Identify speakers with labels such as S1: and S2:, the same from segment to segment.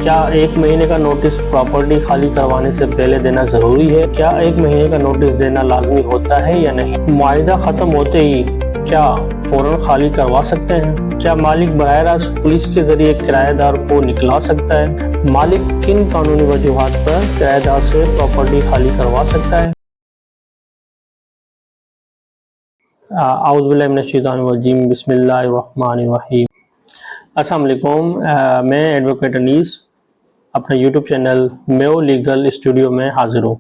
S1: क्या 1 महीने का नोटिस प्रॉपर्टी खाली करवाने से पहले देना ज़रूरी है? क्या 1 महीने का नोटिस देना लाज़मी होता है या नहीं? मुआहिदा ख़त्म होते ही क्या फ़ौरन खाली करवा सकते हैं? क्या मालिक बराह रास्त पुलिस के ज़रिए किराएदार को निकलवा सकता है? मालिक किन कानूनी वजूहात पर किराएदार से प्रॉपर्टी खाली करवा सकता है? आऊज़ु बिल्लाहि मिनश शैतानिर रजीम, बिस्मिल्लाहिर रहमानिर रहीम। अस्सलाम वालेकुम। मैं एडवोकेट अनीस अपने YouTube channel Mayo legal studio में हाजिर हूँ।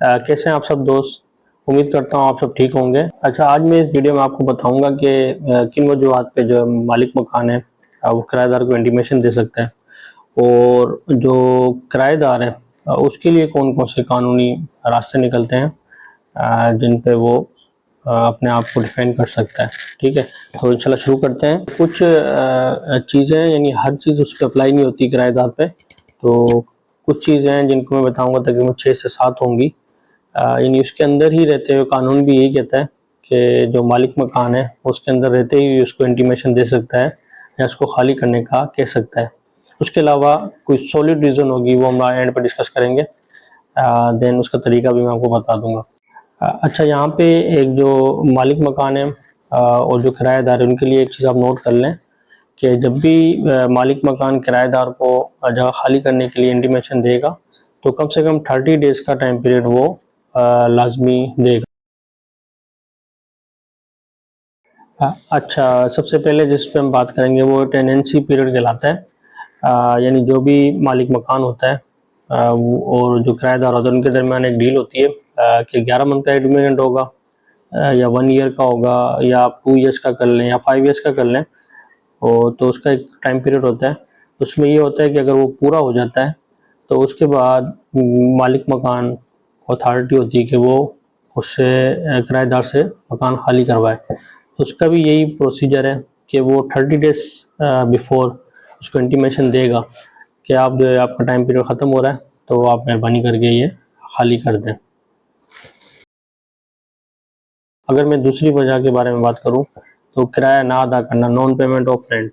S1: कैसे हैं आप सब दोस्त? उम्मीद करता हूँ आप सब ठीक होंगे। अच्छा, आज मैं इस वीडियो में आपको बताऊंगा कि किन वजूहात पे जो मालिक मकान है वो किराएदार को इंटीमेशन दे सकता है, और जो किराएदार है उसके लिए कौन कौन से कानूनी रास्ते निकलते हैं जिन पे वो अपने आप को डिफेंड कर सकता है। ठीक है, तो इंशाल्लाह शुरू करते हैं। कुछ चीज़ें, यानी हर चीज़ उस पर अप्लाई नहीं होती किराएदार पे, तो कुछ चीज़ें हैं जिनको मैं बताऊंगा, तकरीबन 6 से 7 होंगी। यानी उसके अंदर ही रहते हुए कानून भी यही कहता है कि जो मालिक मकान है उसके अंदर रहते ही उसको इंटीमेशन दे सकता है या उसको खाली करने का कह सकता है। उसके अलावा कोई सॉलिड रीज़न होगी, वो हम एंड पर डिस्कस करेंगे। देन उसका तरीका भी मैं आपको बता दूंगा। अच्छा, यहाँ पे एक जो मालिक मकान है और जो किराएदार है, उनके लिए एक चीज़ आप नोट कर लें कि जब भी मालिक मकान किराएदार को जगह खाली करने के लिए इंटीमेशन देगा, तो कम से कम 30 डेज़ का टाइम पीरियड वो लाजमी देगा। अच्छा, सबसे पहले जिस पे हम बात करेंगे वो टेनेंसी पीरियड कहलाता है। यानी जो भी मालिक मकान होता है और जो किराएदार होता है, उनके दरमियान एक डील होती है कि 11 मंथ का एग्रीमेंट होगा, या 1 ईयर का होगा, या आप 2 ईयर्स का कर लें या 5 ईयर्स का कर लें। और तो उसका एक टाइम पीरियड होता है। उसमें ये होता है कि अगर वो पूरा हो जाता है तो उसके बाद मालिक मकान को अथॉरिटी होती है कि वो उससे किराएदार से मकान खाली करवाए। तो उसका भी यही प्रोसीजर है कि वो 30 डेज़ बिफोर उसको इंटीमेशन देगा कि आप जो है, आपका टाइम पीरियड ख़त्म हो रहा है, तो आप मेहरबानी करके ये खाली कर दें। अगर मैं दूसरी वजह के बारे में बात करूं, तो किराया ना अदा करना, नॉन पेमेंट ऑफ रेंट।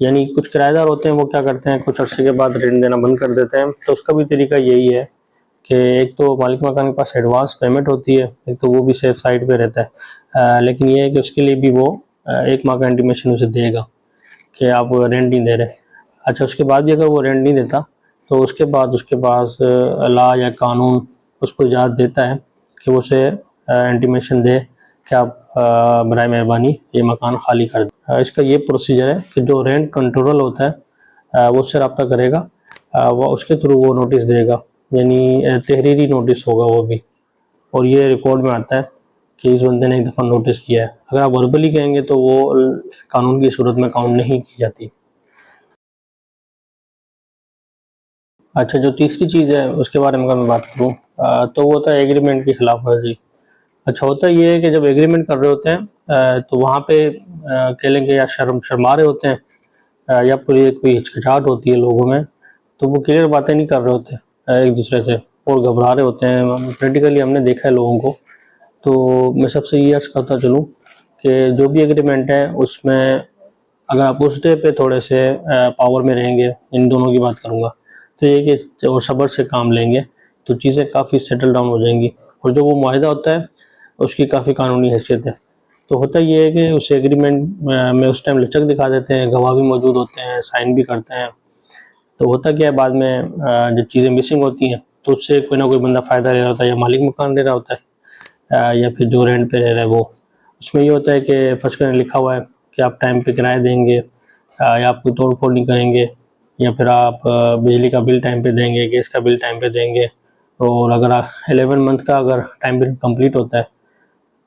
S1: यानी कुछ किराएदार होते हैं, वो क्या करते हैं, कुछ अर्से के बाद रेंट देना बंद कर देते हैं। तो उसका भी तरीका यही है कि एक तो मालिक मकान के पास एडवांस पेमेंट होती है, एक तो वो भी सेफ साइड पे रहता है। लेकिन ये है कि उसके लिए भी वो 1 माह का इंटीमेशन उसे देगा कि आप रेंट नहीं दे रहे। अच्छा, उसके बाद भी अगर वो रेंट नहीं देता, तो उसके बाद उसके पास लॉ या कानून उसको इजाज़त देता है कि वो उसे इंटीमेशन दे कि आप बराए मेहरबानी ये मकान खाली कर दें। इसका ये प्रोसीजर है कि जो रेंट कंट्रोल होता है वो उससे रब्ता करेगा, वो उसके थ्रू वो नोटिस देगा, यानी तहरीरी नोटिस होगा वो भी, और ये रिकॉर्ड में आता है कि इस बंदे ने एक दफ़ा नोटिस किया है। अगर आप वर्बली कहेंगे तो वो कानून की सूरत में काउंट नहीं की जाती। अच्छा, जो तीसरी चीज़ है उसके बारे में अगर मैं बात करूँ, तो वो होता है एग्रीमेंट की खिलाफ वर्जी। अच्छा, होता ये है कि जब एग्रीमेंट कर रहे होते हैं तो वहाँ पे कह लेंगे या शर्मा रहे होते हैं, या पूरी कोई हिचकिचाहट होती है लोगों में, तो वो क्लियर बातें नहीं कर रहे होते एक दूसरे से, और घबरा रहे होते हैं। प्रैक्टिकली हमने देखा है लोगों को। तो मैं सबसे ये अर्ज करता चलूँ कि जो भी एग्रीमेंट है उसमें अगर आप उस डे पे थोड़े से पावर में रहेंगे, इन दोनों की बात करूँगा, तो ये कि और सब्र से काम लेंगे तो चीज़ें काफ़ी सेटल डाउन हो जाएंगी। और जो वो मुआहिदा होता है उसकी काफ़ी कानूनी हैसियत है। तो होता ये है कि उस एग्रीमेंट में उस टाइम लचक दिखा देते हैं, गवाह भी मौजूद होते हैं, साइन भी करते हैं। तो होता क्या है, बाद में जब चीज़ें मिसिंग होती हैं तो उससे कोई ना कोई बंदा फ़ायदा ले रहा होता है, या मालिक मकान ले रहा होता है, या फिर जो रेंट पे रह रहा है वो। उसमें ये होता है कि फर्स्ट में लिखा हुआ है कि आप टाइम पे किराया देंगे, या आप कोई तोड़ फोड़ नहीं करेंगे, या फिर आप बिजली का बिल टाइम पे देंगे, गैस का बिल टाइम पे देंगे। और अगर आप 11 मंथ का अगर टाइम पीरियड कंप्लीट होता है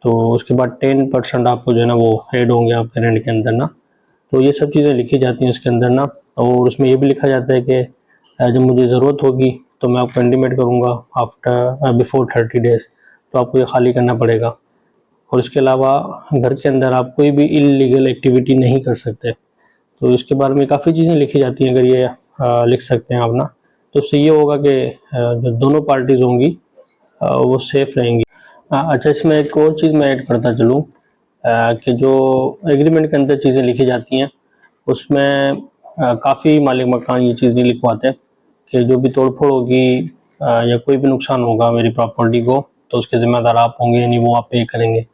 S1: तो उसके बाद 10% आपको जो है ना वो ऐड होंगे आपके रेंट के अंदर ना। तो ये सब चीज़ें लिखी जाती हैं उसके अंदर ना। और उसमें ये भी लिखा जाता है कि जब मुझे ज़रूरत होगी तो मैं आपको इंटीमेट करूँगा आफ्टर बिफोर 30 डेज़, तो आपको ये खाली करना पड़ेगा। और इसके अलावा घर के अंदर आप कोई भी इल्लीगल एक्टिविटी नहीं कर सकते। तो इसके बारे में काफ़ी चीज़ें लिखी जाती हैं, अगर ये लिख सकते हैं आप ना, तो उससे ये होगा कि जो दोनों पार्टीज़ होंगी वो सेफ़ रहेंगी। अच्छा, इसमें एक और चीज़ मैं ऐड करता चलूँ कि जो एग्रीमेंट के अंदर चीज़ें लिखी जाती हैं उसमें काफ़ी मालिक मकान ये चीज़ नहीं लिखवाते कि जो भी तोड़-फोड़ होगी या कोई भी नुकसान होगा मेरी प्रॉपर्टी को, तो उसके ज़िम्मेदार आप होंगे, यानी वो आप पे करेंगे।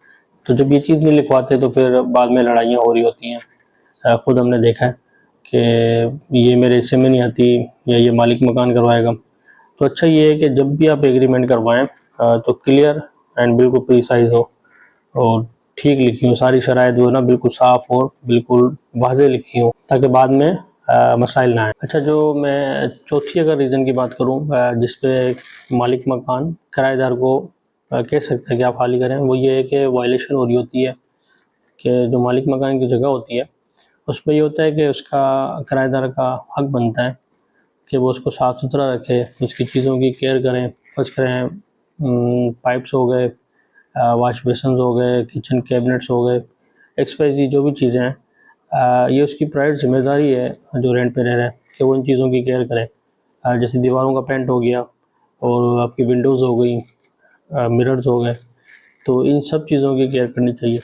S1: तो जब ये चीज़ नहीं लिखवाते तो फिर बाद में लड़ाइयाँ हो रही होती हैं। खुद हमने देखा है कि ये मेरे हिस्से में नहीं आती या ये मालिक मकान करवाएगा। तो अच्छा ये है कि जब भी आप एग्रीमेंट करवाएँ तो क्लियर एंड बिल्कुल प्रिसाइज़ हो और ठीक लिखी हो, सारी शराइत जो है ना बिल्कुल साफ़ और बिल्कुल वाज़ेह लिखी हो, ताकि बाद में मसाइल ना आएँ। अच्छा, जो मैं चौथी अगर रीज़न की बात करूँ जिस पे मालिक मकान किराएदार को कह सकता है कि आप खाली करें, वो ये है कि वायलेशन हो रही होती है कि जो मालिक मकान की जगह होती है, उसमें ये होता है कि उसका किराएदार का हक बनता है कि वो उसको साफ़-सुथरा रखे, उसकी चीज़ों की केयर करें, फर्ज़ करें पाइप्स हो गए, वॉश बेसिन्स हो गए, किचन कैबिनेट्स हो गए, एक्स-वाई-ज़ेड जो भी चीज़ें हैं, ये उसकी प्राइवेट ज़िम्मेदारी है जो रेंट पे रह रहा है कि वो इन चीज़ों की केयर करे। जैसे दीवारों का पेंट हो गया और आपकी विंडोज़ हो गई, मिरर्स हो गए, तो इन सब चीज़ों की केयर करनी चाहिए।